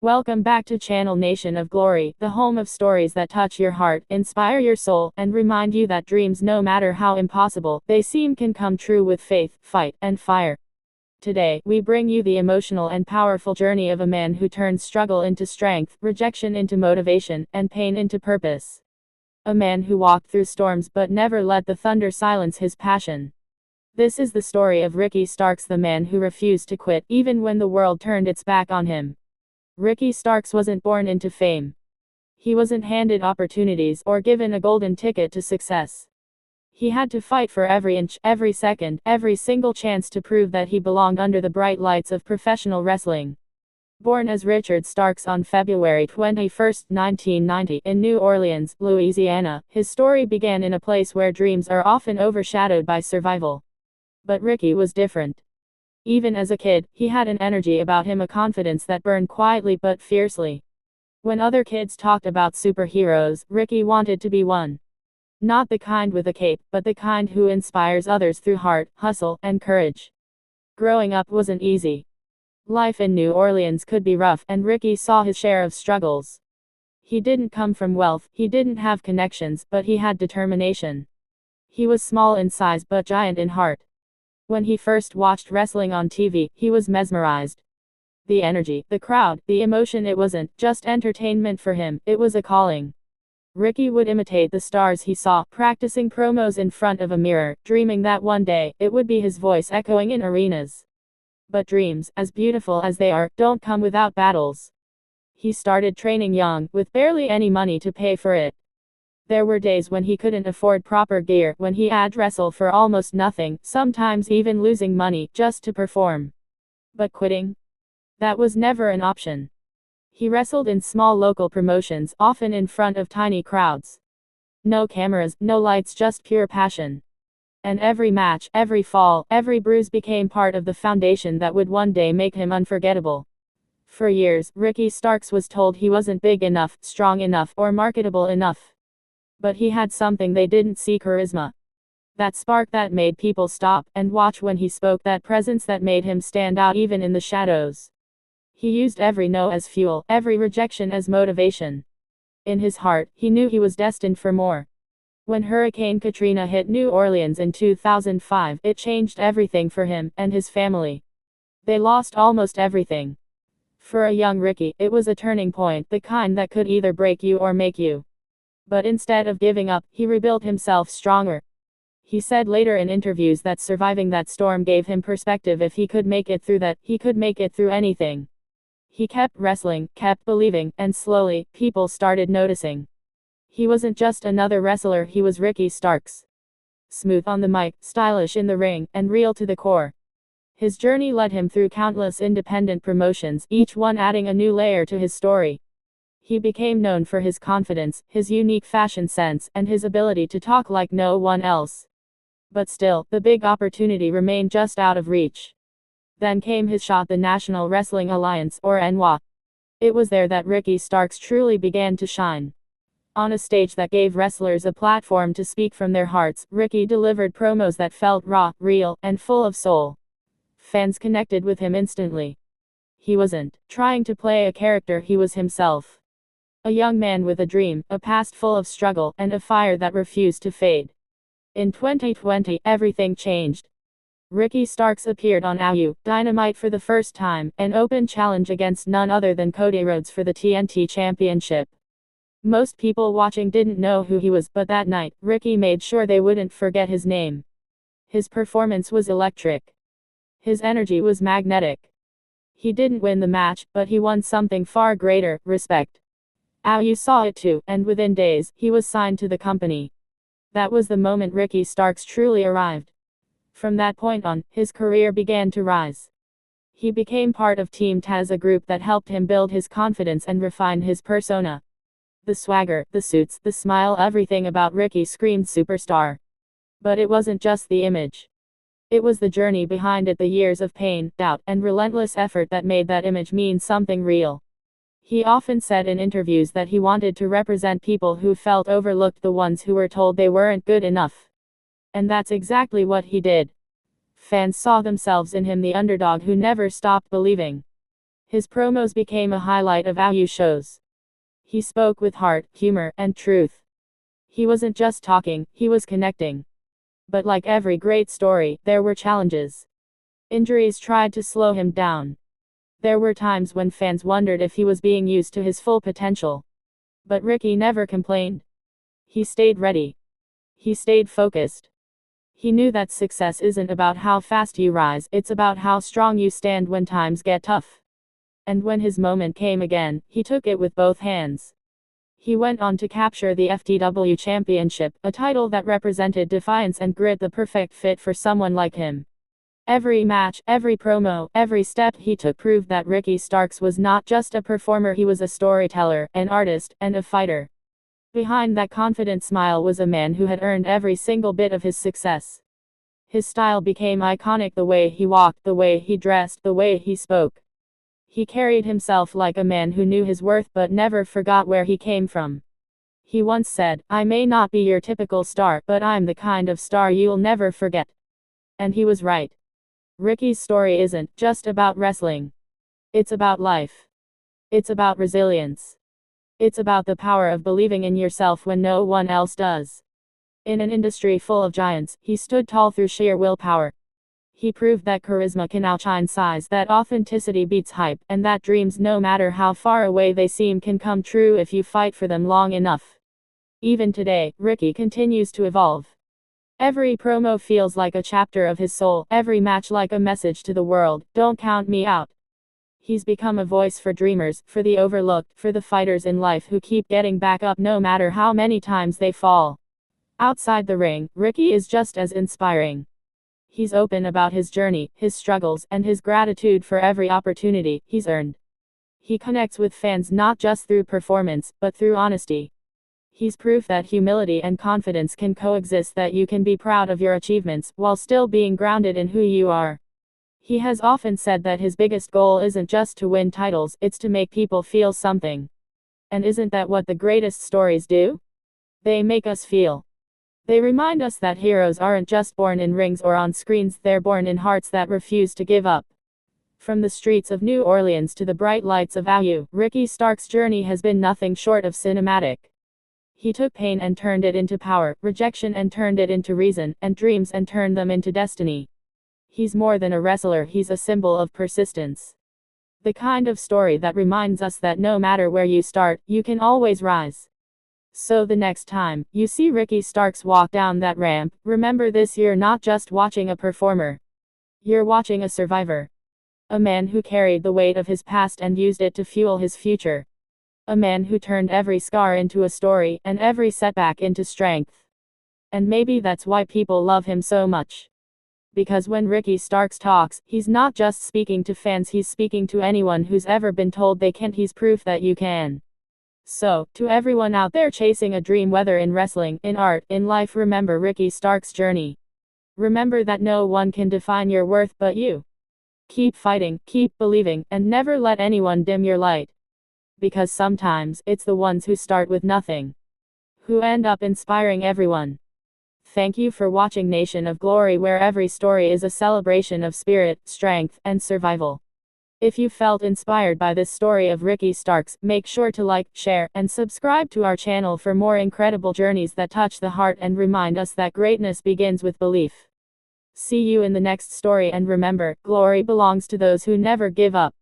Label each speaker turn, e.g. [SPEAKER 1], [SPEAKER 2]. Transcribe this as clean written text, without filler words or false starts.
[SPEAKER 1] Welcome back to Channel Nation of Glory, the home of stories that touch your heart, inspire your soul, and remind you that dreams, no matter how impossible they seem, can come true with faith, fight, and fire. Today, we bring you the emotional and powerful journey of a man who turned struggle into strength, rejection into motivation, and pain into purpose. A man who walked through storms but never let the thunder silence his passion. This is the story of Ricky Starks, the man who refused to quit, even when the world turned its back on him. Ricky Starks wasn't born into fame. He wasn't handed opportunities or given a golden ticket to success. He had to fight for every inch, every second, every single chance to prove that he belonged under the bright lights of professional wrestling. Born as Richard Starks on February 21, 1990, in New Orleans, Louisiana, his story began in a place where dreams are often overshadowed by survival. But Ricky was different. Even as a kid, he had an energy about him, a confidence that burned quietly but fiercely. When other kids talked about superheroes, Ricky wanted to be one. Not the kind with a cape, but the kind who inspires others through heart, hustle, and courage. Growing up wasn't easy. Life in New Orleans could be rough, and Ricky saw his share of struggles. He didn't come from wealth, he didn't have connections, but he had determination. He was small in size but giant in heart. When he first watched wrestling on TV, he was mesmerized. The energy, the crowd, the emotion, it wasn't just entertainment for him, it was a calling. Ricky would imitate the stars he saw, practicing promos in front of a mirror, dreaming that one day, it would be his voice echoing in arenas. But dreams, as beautiful as they are, don't come without battles. He started training young, with barely any money to pay for it. There were days when he couldn't afford proper gear, when he had to wrestle for almost nothing, sometimes even losing money, just to perform. But quitting? That was never an option. He wrestled in small local promotions, often in front of tiny crowds. No cameras, no lights, just pure passion. And every match, every fall, every bruise became part of the foundation that would one day make him unforgettable. For years, Ricky Starks was told he wasn't big enough, strong enough, or marketable enough. But he had something they didn't see: charisma. That spark that made people stop and watch when he spoke, that presence that made him stand out even in the shadows. He used every no as fuel, every rejection as motivation. In his heart, he knew he was destined for more. When Hurricane Katrina hit New Orleans in 2005, it changed everything for him and his family. They lost almost everything. For a young Ricky, it was a turning point, the kind that could either break you or make you. But instead of giving up, he rebuilt himself stronger. He said later in interviews that surviving that storm gave him perspective. If he could make it through that, he could make it through anything. He kept wrestling, kept believing, and slowly, people started noticing. He wasn't just another wrestler, he was Ricky Starks. Smooth on the mic, stylish in the ring, and real to the core. His journey led him through countless independent promotions, each one adding a new layer to his story. He became known for his confidence, his unique fashion sense, and his ability to talk like no one else. But still, the big opportunity remained just out of reach. Then came his shot, the National Wrestling Alliance, or NWA. It was there that Ricky Starks truly began to shine. On a stage that gave wrestlers a platform to speak from their hearts, Ricky delivered promos that felt raw, real, and full of soul. Fans connected with him instantly. He wasn't trying to play a character, he was himself. A young man with a dream, a past full of struggle, and a fire that refused to fade. In 2020, everything changed. Ricky Starks appeared on AU Dynamite for the first time, an open challenge against none other than Cody Rhodes for the TNT Championship. Most people watching didn't know who he was, but that night, Ricky made sure they wouldn't forget his name. His performance was electric. His energy was magnetic. He didn't win the match, but he won something far greater: respect. AU saw it too, and within days, he was signed to the company. That was the moment Ricky Starks truly arrived. From that point on, his career began to rise. He became part of Team Taz, a group that helped him build his confidence and refine his persona. The swagger, the suits, the smile, everything about Ricky screamed superstar. But it wasn't just the image. It was the journey behind it, the years of pain, doubt, and relentless effort that made that image mean something real. He often said in interviews that he wanted to represent people who felt overlooked, the ones who were told they weren't good enough. And that's exactly what he did. Fans saw themselves in him, the underdog who never stopped believing. His promos became a highlight of AU shows. He spoke with heart, humor, and truth. He wasn't just talking, he was connecting. But like every great story, there were challenges. Injuries tried to slow him down. There were times when fans wondered if he was being used to his full potential. But Ricky never complained. He stayed ready. He stayed focused. He knew that success isn't about how fast you rise, it's about how strong you stand when times get tough. And when his moment came again, he took it with both hands. He went on to capture the FTW Championship, a title that represented defiance and grit, the perfect fit for someone like him. Every match, every promo, every step he took proved that Ricky Starks was not just a performer, he was a storyteller, an artist, and a fighter. Behind that confident smile was a man who had earned every single bit of his success. His style became iconic, the way he walked, the way he dressed, the way he spoke. He carried himself like a man who knew his worth but never forgot where he came from. He once said, "I may not be your typical star, but I'm the kind of star you'll never forget." And he was right. Ricky's story isn't just about wrestling. It's about life. It's about resilience. It's about the power of believing in yourself when no one else does. In an industry full of giants, he stood tall through sheer willpower. He proved that charisma can outshine size, that authenticity beats hype, and that dreams, no matter how far away they seem, can come true if you fight for them long enough. Even today, Ricky continues to evolve. Every promo feels like a chapter of his soul, every match like a message to the world, "Don't count me out." He's become a voice for dreamers, for the overlooked, for the fighters in life who keep getting back up no matter how many times they fall. Outside the ring, Ricky is just as inspiring. He's open about his journey, his struggles, and his gratitude for every opportunity he's earned. He connects with fans not just through performance, but through honesty. He's proof that humility and confidence can coexist, that you can be proud of your achievements, while still being grounded in who you are. He has often said that his biggest goal isn't just to win titles, it's to make people feel something. And isn't that what the greatest stories do? They make us feel. They remind us that heroes aren't just born in rings or on screens, they're born in hearts that refuse to give up. From the streets of New Orleans to the bright lights of AU, Ricky Starks' journey has been nothing short of cinematic. He took pain and turned it into power, rejection and turned it into reason, and dreams and turned them into destiny. He's more than a wrestler, he's a symbol of persistence. The kind of story that reminds us that no matter where you start, you can always rise. So the next time you see Ricky Starks walk down that ramp, remember this: you're not just watching a performer. You're watching a survivor. A man who carried the weight of his past and used it to fuel his future. A man who turned every scar into a story, and every setback into strength. And maybe that's why people love him so much. Because when Ricky Starks talks, he's not just speaking to fans, he's speaking to anyone who's ever been told they can't. He's proof that you can. So, to everyone out there chasing a dream, whether in wrestling, in art, in life, remember Ricky Starks' journey. Remember that no one can define your worth but you. Keep fighting, keep believing, and never let anyone dim your light. Because sometimes, it's the ones who start with nothing who end up inspiring everyone. Thank you for watching Nation of Glory, where every story is a celebration of spirit, strength, and survival. If you felt inspired by this story of Ricky Starks, make sure to like, share, and subscribe to our channel for more incredible journeys that touch the heart and remind us that greatness begins with belief. See you in the next story, and remember, glory belongs to those who never give up.